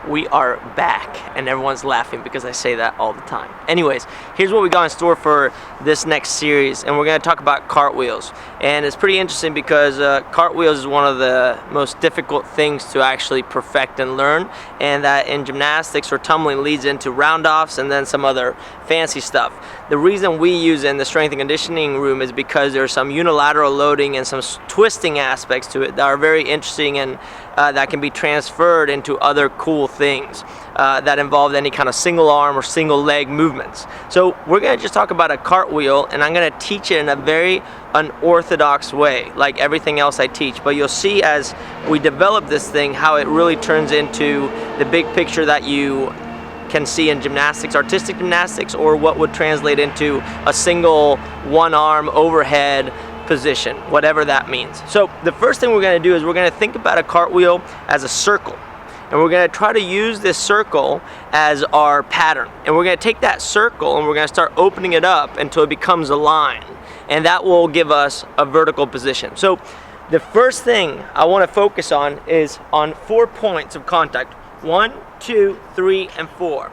we are back, and everyone's laughing because I say that all the time. Anyways, here's what we got in store for this next series, and we're going to talk about cartwheels. And it's pretty interesting because cartwheels is one of the most difficult things to actually perfect and learn, and that in gymnastics or tumbling leads into round-offs and then some other fancy stuff. The reason we use it in the strength and conditioning room is because there's some unilateral loading and some twisting aspects to it that are very interesting, and that can be transferred into other cool things that involve any kind of single arm or single leg movements. So we're going to just talk about a cartwheel, and I'm going to teach it in a very unorthodox way, like everything else I teach. But you'll see as we develop this thing how it really turns into the big picture that you can see in gymnastics, artistic gymnastics, or what would translate into a single one-arm overhead position, whatever that means. So the first thing we're going to do is we're going to think about a cartwheel as a circle, and we're going to try to use this circle as our pattern, and we're going to take that circle and we're going to start opening it up until it becomes a line, and that will give us a vertical position. So the first thing I want to focus on is on 4 points of contact. 1, 2, 3, and 4.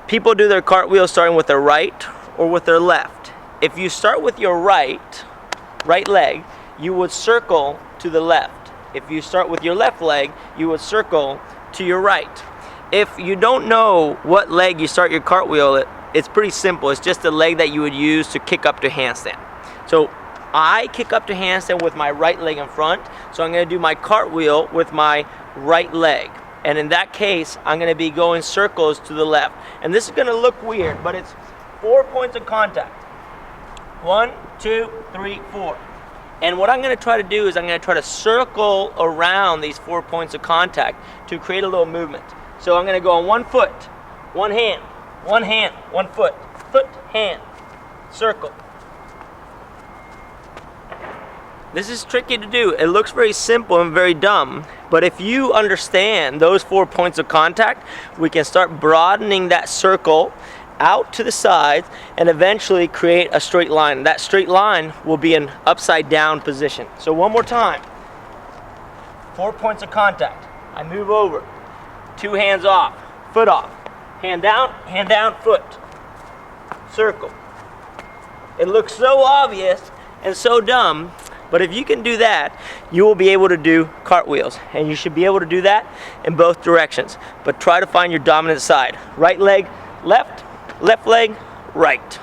People do their cartwheel starting with their right or with their left. If you start with your right leg, you would circle to the left. If you start with your left leg, you would circle to your right. If you don't know what leg you start your cartwheel, it's pretty simple. It's just the leg that you would use to kick up to handstand. So I kick up to handstand with my right leg in front, so I'm going to do my cartwheel with my right leg. And in that case, I'm going to be going circles to the left. And this is going to look weird, but it's 4 points of contact. 1, 2, 3, 4. And what I'm going to try to do is I'm going to try to circle around these 4 points of contact to create a little movement. So I'm going to go on 1 foot, 1 hand, 1 foot, hand, circle. This is tricky to do. It looks very simple and very dumb, but if you understand those 4 points of contact, we can start broadening that circle out to the sides and eventually create a straight line. That straight line will be an upside down position. So one more time. 4 points of contact. I move over. 2 hands off, foot off. Hand down, foot. Circle. It looks so obvious and so dumb, but if you can do that, you will be able to do cartwheels, and you should be able to do that in both directions. But try to find your dominant side. Right leg, left, left leg, right.